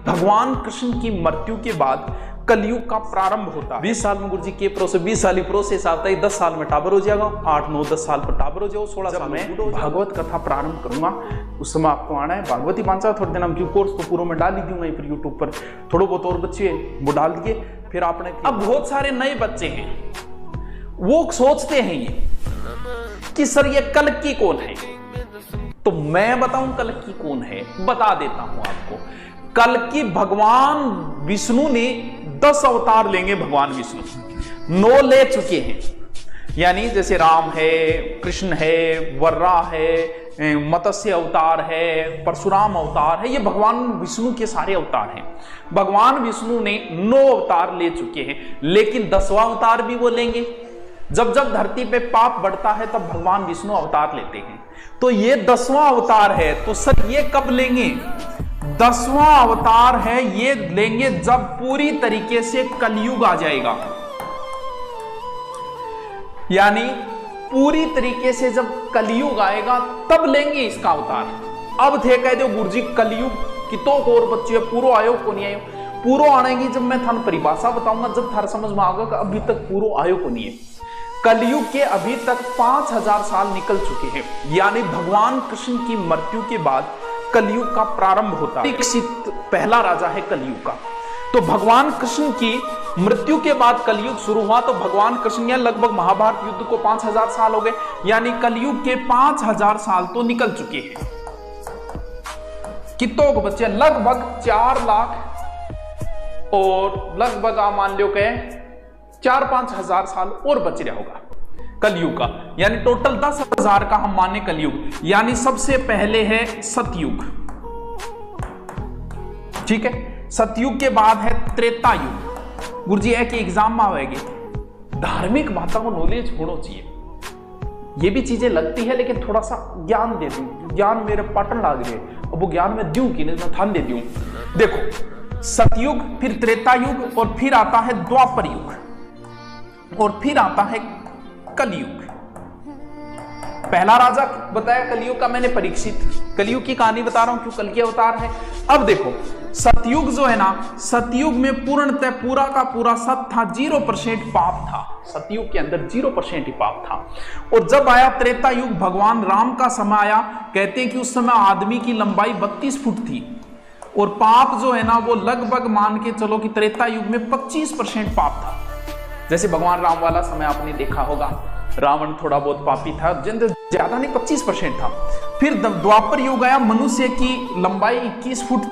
भगवान कृष्ण की मृत्यु के बाद कलयुग का प्रारंभ होता है। 20 साल में गुरुजी के प्रोसेस 20 साल ही प्रोसेस आता है। 10 साल में टाबर हो जाएगा, 8 9 10 साल पर टाबर हो जाओ, 16 साल में भागवत कथा प्रारंभ करूंगा। उस समय आपको आना है। भागवती पांचा थोड़े दिन हम कोर्स तो पूरा में डाल ही दूंगा फिर यूट्यूब पर, थोड़े बहुत और बच्चे वो डाल दिए। फिर आपने अब बहुत सारे नए बच्चे हैं, वो सोचते हैं ये कि सर ये कल्कि कौन है। तो मैं बताऊं कल्कि कौन है, बता देता हूं आपको। कल्कि भगवान विष्णु ने 10 अवतार लेंगे। भगवान विष्णु 9 ले चुके हैं, यानी जैसे राम है, कृष्ण है, वर्रा है, मत्स्य अवतार है, परशुराम अवतार है, ये भगवान विष्णु के सारे अवतार हैं। भगवान विष्णु ने 9 अवतार ले चुके हैं, लेकिन 10वां अवतार भी वो लेंगे। जब जब धरती पे पाप बढ़ता है तब भगवान विष्णु अवतार लेते हैं। तो ये 10वां अवतार है। तो सर ये कब लेंगे? 10वां अवतार है ये लेंगे जब पूरी तरीके से कलयुग आ जाएगा, यानी पूरी तरीके से जब कलयुग आएगा तब लेंगे इसका अवतार। अब थे कह दो गुरुजी कलयुग कितो को और बच्चे पूरो आयो को नहीं आयो। पूरो आनेगी जब मैं थान परिभाषा बताऊंगा, जब थार समझ में आएगा कि अभी तक पूरो आयो को नहीं है। कलयुग के अभी तक 5000 साल निकल चुके हैं, यानी भगवान कृष्ण की मृत्यु के बाद कलयुग का प्रारंभ होता है। परीक्षित पहला राजा है कलयुग का। तो भगवान कृष्ण की मृत्यु के बाद कलयुग शुरू हुआ। तो भगवान कृष्ण या लगभग महाभारत युद्ध को 5000 साल हो गए, यानी कलयुग के 5000 साल तो निकल चुके हैं। कितों को बच्चे? लगभग 4 लाख और लगभग आप मान लो के 4-5 हजार साल और बच रहा होगा कलयुग का, यानी टोटल 10,000 का हम माने कलयुग। यानी सबसे पहले है सतयुग, ठीक है। सतयुग के बाद है त्रेता युग। गुरुजी एक एग्जाम में आएगी, धार्मिक बातों को नॉलेज होना चाहिए। ये भी चीजें लगती है लेकिन थोड़ा सा ज्ञान दे दूं, ज्ञान मेरे पाटन लाग रहे, अब वो ज्ञान में दूं कि नहीं, मैं थान दे दूं। देखो सतयुग, फिर त्रेता युग, और फिर आता है द्वापर युग, और फिर आता है कलयुग। पहला राजा बताया कलयुग का मैंने, परीक्षित। कलयुग की कहानी बता रहा हूं क्यों, कल के अवतार है। अब देखो सतयुग जो है ना, सतयुग में पूर्णतः पूरा का पूरा सत था, 0% पाप था। सतयुग के अंदर 0% ही पाप था। और जब आया त्रेता युग, भगवान राम का समय आया, कहते हैं कि उस समय आदमी की लंबाई 32 फुट थी, और पाप जो है ना वो लगभग मान के चलो कि त्रेता युग में 25% पाप था। जैसे भगवान राम वाला समय आपने देखा होगा, रावण थोड़ा बहुत पापी था, ज्यादा नहीं, 25% था। फिर द्वापर युग आया, मनुष्य की लंबाई 21 फुट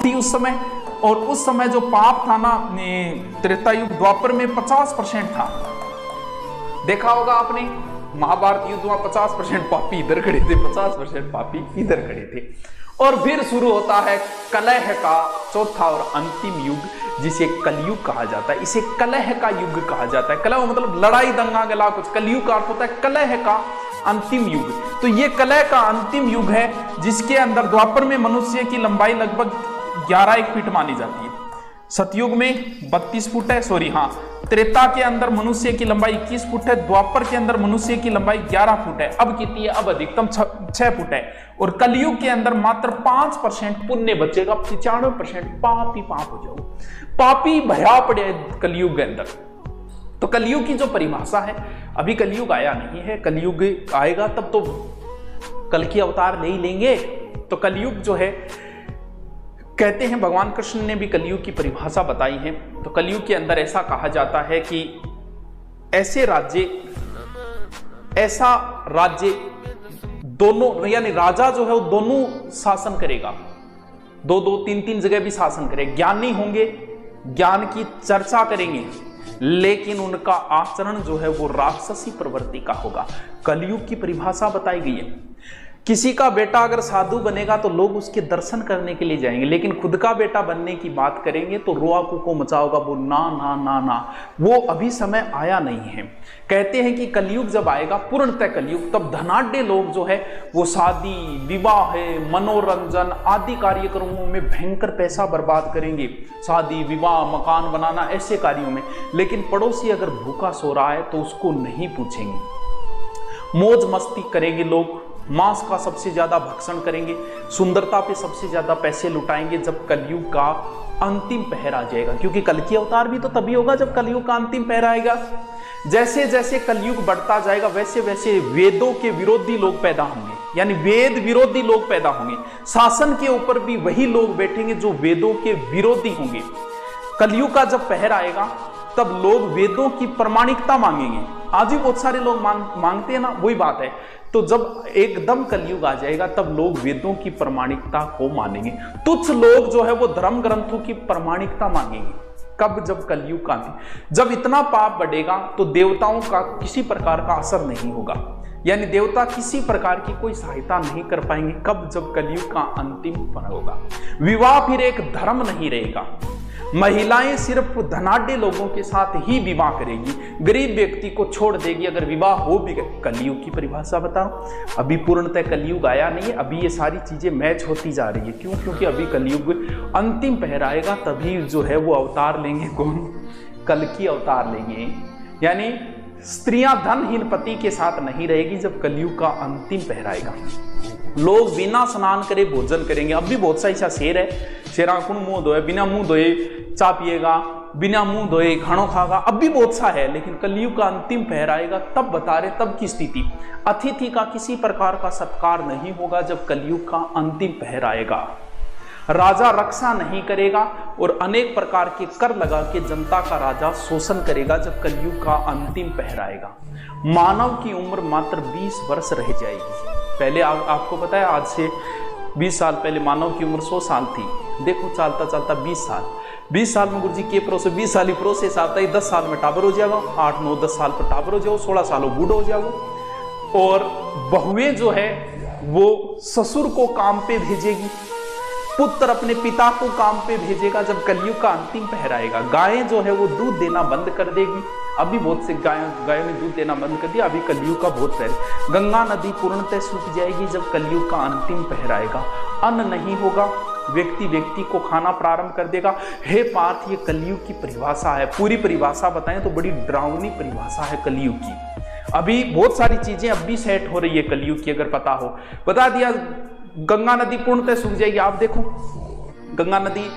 थी उस समय, और उस समय जो पाप था ना त्रेता युग द्वापर में 50% था। देखा होगा आपने महाभारत युद्ध में 50% पापी इधर खड़े थे, 50% पापी इधर खड़े थे। और फिर शुरू होता है कलह का चौथा और अंतिम युग, जिसे कलयुग कहा जाता है। इसे कलह का युग कहा जाता है। कलह मतलब लड़ाई दंगा गला कुछ, कलयुग का अर्थ होता है कलह का अंतिम युग। तो ये कलह का अंतिम युग है, जिसके अंदर द्वापर में मनुष्य की लंबाई लगभग 11 फीट मानी जाती है। सतयुग में 32 फुट है, सॉरी हाँ, त्रेता के अंदर मनुष्य की लंबाई 21 फुट है, द्वापर के अंदर मनुष्य की लंबाई 11 फुट है। अब कितनी है? अब अधिकतम 6 फुट है। और कलयुग के अंदर मात्र 5% पुण्य बचेगा, 95% पाप ही पाप हो जाओ, पापी भरा पड़े कलयुग के अंदर। तो कलयुग की जो परिभाषा है, अभी कलयुग आया नहीं है, कलयुग आएगा तब तो कल की अवतार ले ही लेंगे। तो कलयुग जो है, कहते हैं भगवान कृष्ण ने भी कलयुग की परिभाषा बताई है। तो कलयुग के अंदर ऐसा कहा जाता है कि ऐसा राज्य दोनों, यानी राजा जो है वो दोनों शासन करेगा, 2-2, 3-3 जगह भी शासन करेगा। ज्ञानी होंगे, ज्ञान की चर्चा करेंगे, लेकिन उनका आचरण जो है वो राक्षसी प्रवृत्ति का होगा। कलयुग की परिभाषा बताई गई है। किसी का बेटा अगर साधु बनेगा तो लोग उसके दर्शन करने के लिए जाएंगे, लेकिन खुद का बेटा बनने की बात करेंगे तो रोआ कुको मचाओगा, वो ना ना ना ना, वो अभी समय आया नहीं है। कहते हैं कि कलयुग जब आएगा, पूर्णतः कलयुग, तब धनाढ्य लोग जो है वो शादी विवाह है, मनोरंजन आदि कार्यक्रमों में भयंकर पैसा बर्बाद करेंगे, शादी विवाह मकान बनाना ऐसे कार्यों में। लेकिन पड़ोसी अगर भूखा सो रहा है तो उसको नहीं पूछेंगे, मौज मस्ती करेंगे लोग, मांस का सबसे ज्यादा भक्षण करेंगे, सुंदरता पे सबसे ज्यादा पैसे लुटाएंगे जब कलयुग का अंतिम पहर आ जाएगा। क्योंकि कल की अवतार भी तो तभी होगा जब कलयुग का अंतिम पहर आएगा। जैसे जैसे कलयुग बढ़ता जाएगा वैसे वैसे वेदों के विरोधी लोग पैदा होंगे, यानी वेद विरोधी लोग पैदा होंगे। शासन के ऊपर भी वही लोग बैठेंगे जो वेदों के विरोधी होंगे। कलयुग का जब पहर आएगा तब लोग वेदों की प्रामाणिकता मांगेंगे। आज भी बहुत सारे लोग मांगते हैं ना, वही बात है। तो जब एकदम कलयुग आ जाएगा तब लोग वेदों की प्रामाणिकता को मानेंगे। तुच्छ लोग जो है वो धर्म ग्रंथों की प्रामाणिकता मांगेंगे। कब? जब कलयुग का अंतिम। जब इतना पाप बढ़ेगा तो देवताओं का किसी प्रकार का असर नहीं होगा, यानी देवता किसी प्रकार की कोई सहायता नहीं कर पाएंगे। कब? जब कलयुग का अंतिम पल होगा। विवाह फिर एक धर्म नहीं रहेगा। महिलाएं सिर्फ धनाढ्य लोगों के साथ ही विवाह करेगी, गरीब व्यक्ति को छोड़ देगी अगर विवाह हो भी गए। कलयुग की परिभाषा बताओ। अभी पूर्णतः कलयुग आया नहीं है, अभी ये सारी चीजें मैच होती जा रही है। क्यों? क्योंकि अभी कलयुग अंतिम पहर आएगा तभी जो है वो अवतार लेंगे। कौन? कल्कि अवतार लेंगे। यानी स्त्रियां धनहीन पति के साथ नहीं रहेगी जब कलयुग का अंतिम पहर आएगा। लोग बिना स्नान करे भोजन करेंगे। अब भी बहुत सा ऐसा शेर है, शेरा कुण मुंह धोए, बिना मुंह धोए चा पिएगा, बिना मुंह धोए खाना खागा। अब भी बहुत सा है, लेकिन कलयुग का अंतिम पहर आएगा तब बता रहे, तब की स्थिति। अतिथि का किसी प्रकार का सत्कार नहीं होगा जब कलयुग का अंतिम पहर आएगा। राजा रक्षा नहीं करेगा और अनेक प्रकार के कर लगा के जनता का राजा शोषण करेगा जब कलयुग का अंतिम पहर आएगा। मानव की उम्र मात्र 20 वर्ष रह जाएगी। पहले आपको पता है, आज से 20 साल पहले मानव की उम्र 100 साल थी। देखो चलता चलता 20 साल। 20 साल में गुरुजी के प्रोसेस 20 साल ही प्रोसेस आता है। 10 साल में टाबर हो जाएगा, 8, 9, 10 साल पर टाबर हो जाओ, 16 साल बूढ़ा हो जाओ। और बहुएं जो है वो ससुर को काम पे भेजेगी, पुत्र अपने पिता को काम पे भेजेगा जब कलयुग का अंतिम पहर आएगा। गायें जो है वो दूध देना बंद कर देगी। अभी बहुत से गायों ने दूध देना बंद कर दिया। अभी कलयुग का बहुत पहर। गंगा नदी पूर्णतः सूख जाएगी जब कलयुग का अंतिम पहर आएगा। अन्न नहीं होगा, व्यक्ति व्यक्ति को खाना प्रारंभ कर देगा। हे पार्थ, ये कलयुग की परिभाषा है। पूरी परिभाषा बताएं तो बड़ी डरावनी परिभाषा है कलयुग की। अभी बहुत सारी चीजें अब भी सेट हो रही है कलयुग की, अगर पता हो। बता दिया गंगा नदी पूर्णतः सूख जाएगी। आप देखो गंगा नदी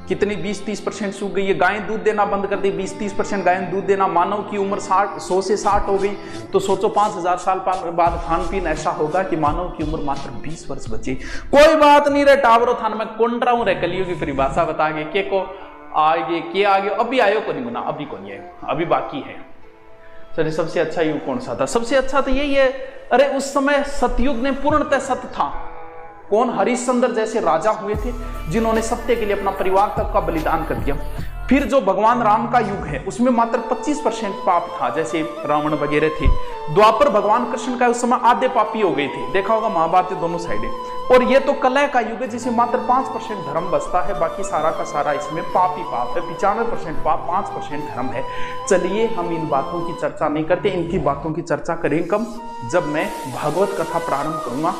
कितनी 20-30% सूख गई है। गायें दूध देना बंद कर दी, 20-30% गायें दूध देना। मानव की उम्र 100 से 60 हो गई। तो सोचो 5000 साल बाद खान पीन ऐसा होगा कि मानव की उम्र मात्र 20 वर्ष बची। कोई बात नहीं रे टावरो थान में कौन रहा हूं रे, कलयुग की परिभाषा बता के को आगे के आगे अभी आयो को नहीं बना, अभी को नहीं आयो, अभी बाकी है। सर सबसे अच्छा युग कौन सा था? सबसे अच्छा तो यही है। अरे उस समय सतयुग ने पूर्णतः सत्य था। कौन? हरिश्चंद्र जैसे राजा हुए थे जिन्होंने सत्य के लिए अपना परिवार तक का बलिदान कर दिया। फिर जो भगवान राम का युग है उसमें मात्र 25% पाप था, जैसे रावण वगैरह थे। द्वापर भगवान कृष्ण का उस समय आधे पापी हो गए थे। देखा होगा महाभारत दोनों साइडें। और ये तो कलह का युग है जिसमें मात्र 5% धर्म बचता है, बाकी सारा का सारा इसमें पाप ही पाप है। 95% पाप, 5% धर्म है। चलिए हम इन बातों की चर्चा नहीं करते, इनकी बातों की चर्चा करें कब? जब मैं भागवत कथा प्रारंभ करूंगा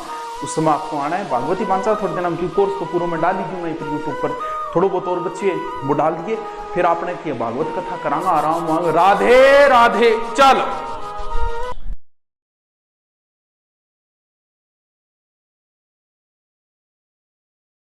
उस समय आपको आना है। भागवती पांचाल थोड़े दिन हम कोर्स को पूरा में डाल लीजिए, मैं फिर यूट्यूब पर थोड़ो बहुत और बच्चे वो डाल दिए, फिर आपने किया भागवत कथा करांगा आराम। राधे राधे। चलो।